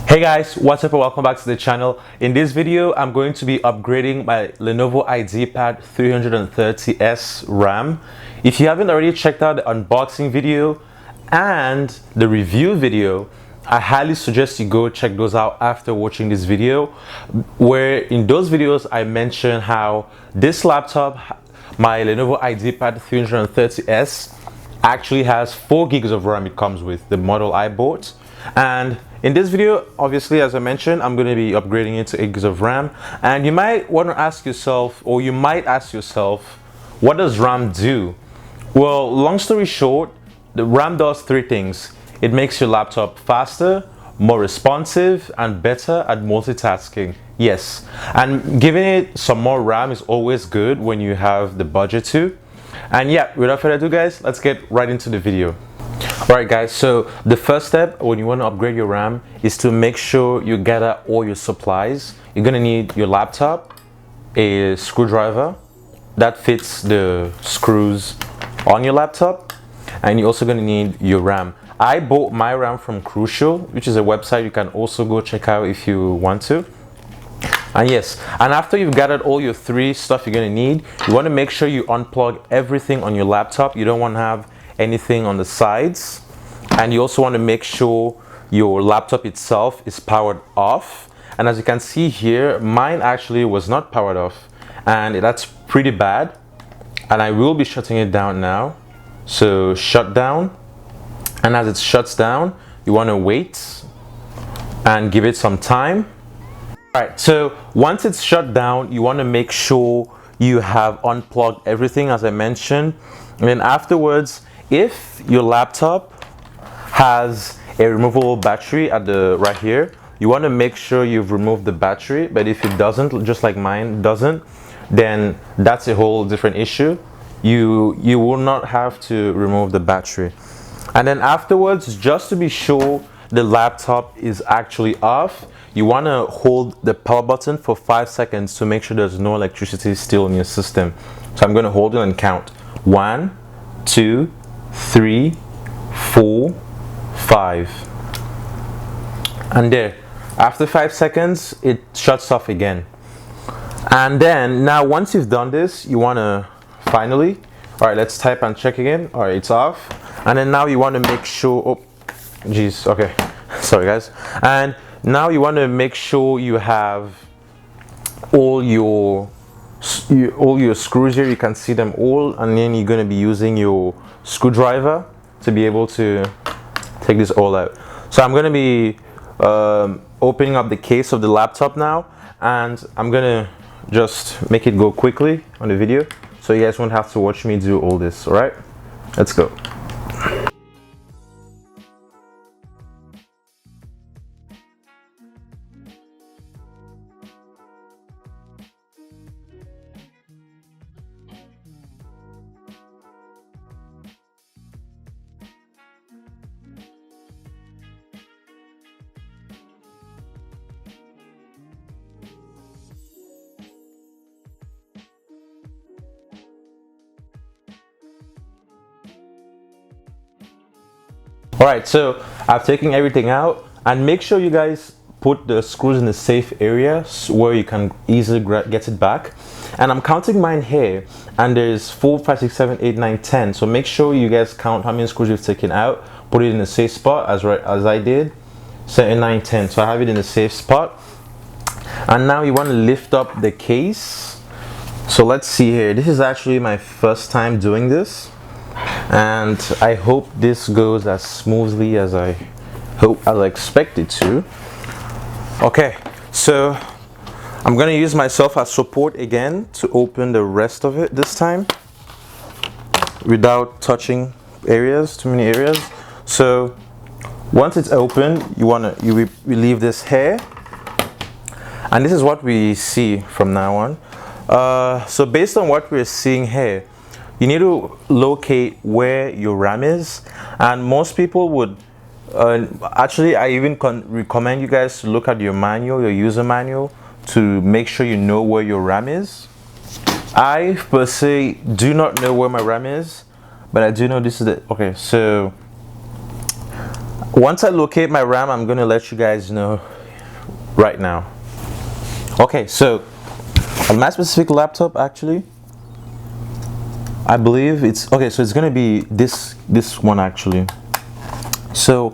Hey guys, what's up and welcome back to the channel. In this video, I'm going to be upgrading my Lenovo IdeaPad 330S RAM. If you haven't already checked out the unboxing video and the review video, I highly suggest you go check those out after watching this video, where in those videos I mention how this laptop, my Lenovo IdeaPad 330S, actually has 4 gigs of RAM it comes with, the model I bought. And in this video, obviously, as I mentioned, I'm going to be upgrading it to 8 gigs of RAM. And you might want to ask yourself, or you might ask yourself, what does RAM do? Well, long story short, the RAM does 3 things. It makes your laptop faster, more responsive, and better at multitasking. Yes, and giving it some more RAM is always good when you have the budget to. And yeah, without further ado guys, let's get right into the video. Alright guys, so the first step when you want to upgrade your RAM is to make sure you gather all your supplies. You're going to need your laptop, a screwdriver that fits the screws on your laptop, and you're also going to need your RAM. I bought my RAM from Crucial, which is a website you can also go check out if you want to. And yes, and after you've gathered all your 3 stuff you're going to need, you want to make sure you unplug everything on your laptop. You don't want to have anything on the sides, and you also want to make sure your laptop itself is powered off. And as you can see here, mine actually was not powered off, and that's pretty bad. And I will be shutting it down now. So shut down, and as it shuts down, you want to wait and give it some time. Alright, so once it's shut down, you want to make sure you have unplugged everything as I mentioned. And then afterwards, if your laptop has a removable battery at the right here, you want to make sure you've removed the battery. But if it doesn't, just like mine doesn't, then that's a whole different issue. You will not have to remove the battery. And then afterwards, just to be sure the laptop is actually off, you want to hold the power button for 5 seconds to make sure there's no electricity still in your system. So I'm going to hold it and count. 1, 2, 3, 4, 5. And there, after 5 seconds, it shuts off again. And then now once you've done this, you want to finally, all right, let's type and check again. All right, it's off. And then now you want to make sure, oh geez, okay, sorry guys. And now you want to make sure you have all your screws here. You can see them all, and then you're going to be using your screwdriver to be able to take this all out. So I'm going to be opening up the case of the laptop now, and I'm going to just make it go quickly on the video so you guys won't have to watch me do all this. All right, let's go. Alright, so I've taken everything out, and make sure you guys put the screws in a safe area where you can easily get it back. And I'm counting mine here, and there's 4, 5, 6, 7, 8, 9, 10. So make sure you guys count how many screws you've taken out, put it in a safe spot as I did. 7, 9, 10. So I have it in a safe spot. And now you want to lift up the case. So let's see here. This is actually my first time doing this, and I hope this goes as smoothly as I expect it to. Okay, so I'm gonna use myself as support again to open the rest of it this time without touching too many areas. So once it's open, you leave this here, and this is what we see from now on. So based on what we're seeing here, you need to locate where your RAM is, and most people would actually, I even recommend you guys to look at your manual, your user manual, to make sure you know where your RAM is. I per se do not know where my RAM is, but I do know this is the, okay, so Once I locate my RAM, I'm gonna let you guys know right now. Okay, so on my specific laptop, actually, I believe it's okay. So it's gonna be this one actually. So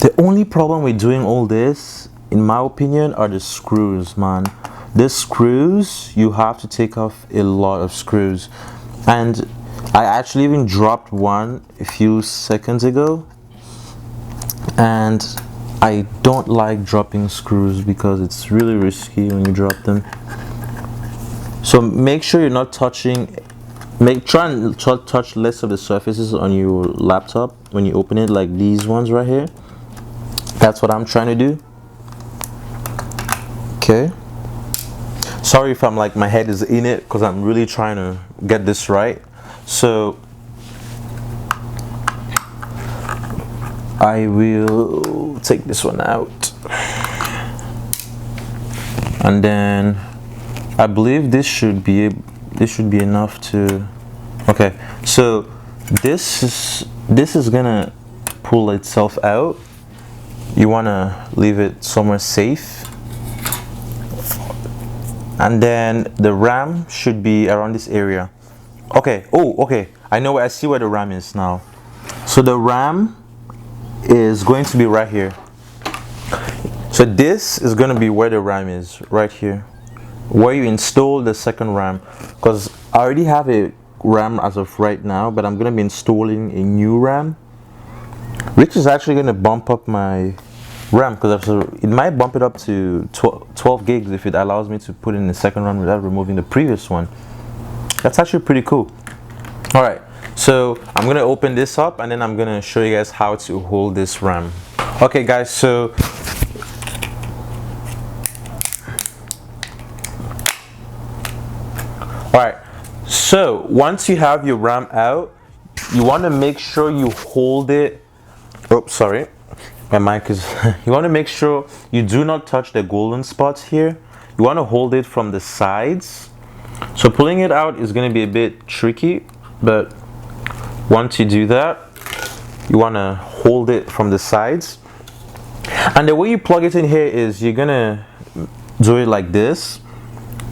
the only problem with doing all this, in my opinion, are the screws, man. The screws, you have to take off a lot of screws, and I actually even dropped one a few seconds ago, and I don't like dropping screws because it's really risky when you drop them. So make sure you're not touching. Try and touch less of the surfaces on your laptop when you open it, like these ones right here. That's what I'm trying to do. Okay. Sorry if I'm like my head is in it because I'm really trying to get this right. So I will take this one out, and then I believe this should be enough to. Okay, so this is gonna pull itself out. You wanna leave it somewhere safe, and then the RAM should be around this area. Okay. Oh, okay. I know. I see where the RAM is now. So the RAM is going to be right here. So this is going to be where the RAM is, right here, where you install the second RAM, because I already have a RAM as of right now, but I'm going to be installing a new RAM, which is actually going to bump up my RAM, because it might bump it up to 12 gigs if it allows me to put in the second RAM without removing the previous one. That's actually pretty cool. All right, so I'm going to open this up, and then I'm going to show you guys how to hold this RAM. Okay guys, so alright, so once you have your RAM out, you want to make sure you hold it. Oh, sorry, my mic is. You want to make sure you do not touch the golden spots here. You want to hold it from the sides. So pulling it out is going to be a bit tricky, but once you do that, you want to hold it from the sides. And the way you plug it in here is you're going to do it like this.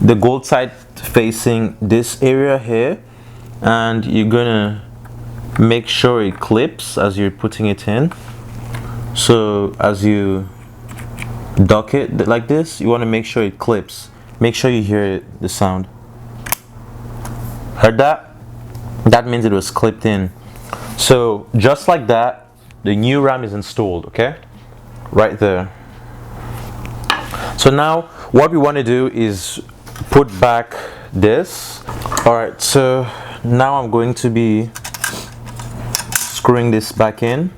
The gold side facing this area here, and you're gonna make sure it clips as you're putting it in. So as you dock it like this, you want to make sure it clips. Make sure you hear it, the sound. Heard that? That means it was clipped in. So just like that, the new RAM is installed. Okay, right there. So now what we want to do is put back this. All right, so now I'm going to be screwing this back in.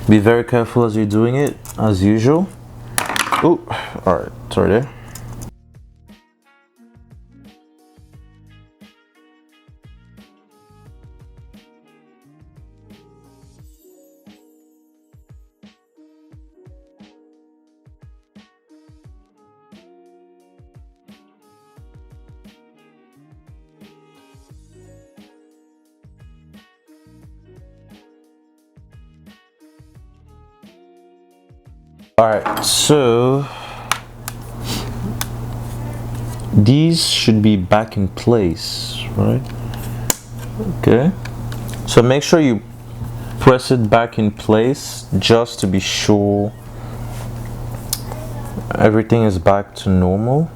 Be very careful as you're doing it, as usual. Oh, all right, sorry there. All right, so these should be back in place, right? Okay, so make sure you press it back in place just to be sure everything is back to normal.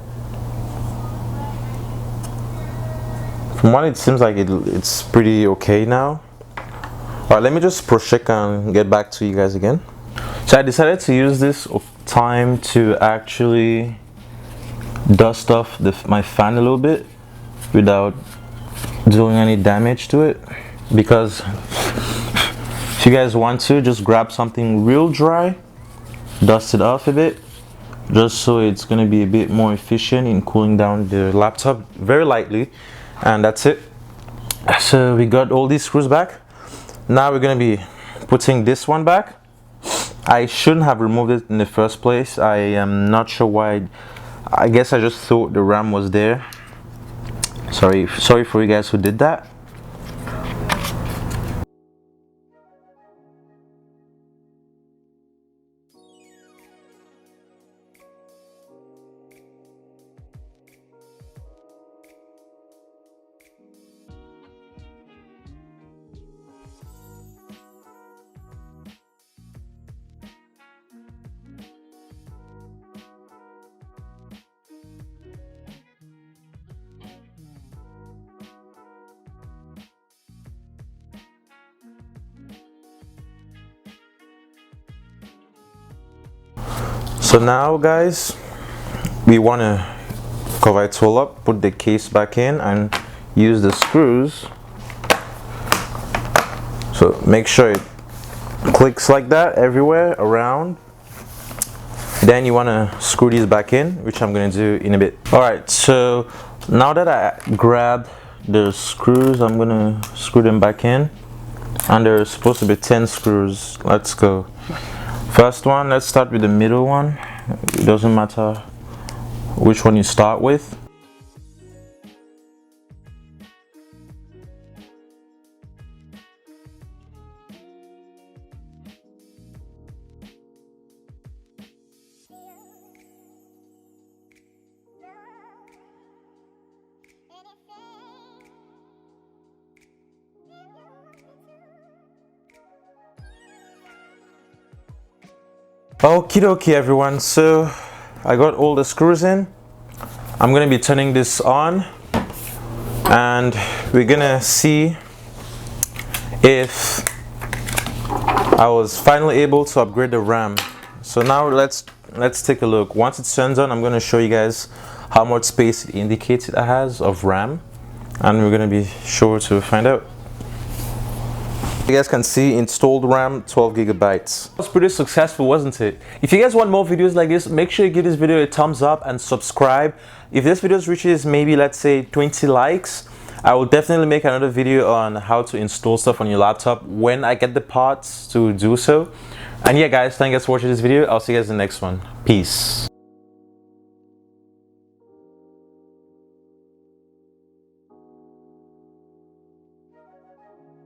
From what it seems like, it's pretty okay now. All right, let me just check and get back to you guys again. So I decided to use this time to actually dust off my fan a little bit without doing any damage to it, because if you guys want to, just grab something real dry, dust it off a bit, just so it's going to be a bit more efficient in cooling down the laptop very lightly, and that's it. So we got all these screws back. Now we're going to be putting this one back. I shouldn't have removed it in the first place. I am not sure why. I guess I just thought the RAM was there. Sorry for you guys who did that. So now guys, we want to cover it all up, put the case back in and use the screws. So make sure it clicks like that everywhere around. Then you want to screw these back in, which I'm going to do in a bit. Alright, so now that I grabbed the screws, I'm going to screw them back in. And there's supposed to be 10 screws. Let's go. First one, let's start with the middle one. It doesn't matter which one you start with. Okie dokie everyone, so I got all the screws in. I'm gonna be turning this on and we're gonna see if I was finally able to upgrade the RAM. So now let's take a look. Once it turns on, I'm gonna show you guys how much space it indicates it has of RAM, and we're gonna be sure to find out. You guys can see installed RAM 12 gigabytes. It was pretty successful, wasn't it? If you guys want more videos like this, make sure you give this video a thumbs up and subscribe. If this video reaches maybe, let's say, 20 likes, I will definitely make another video on how to install stuff on your laptop when I get the parts to do so. And yeah guys, thank you guys for watching this video. I'll see you guys in the next one. Peace.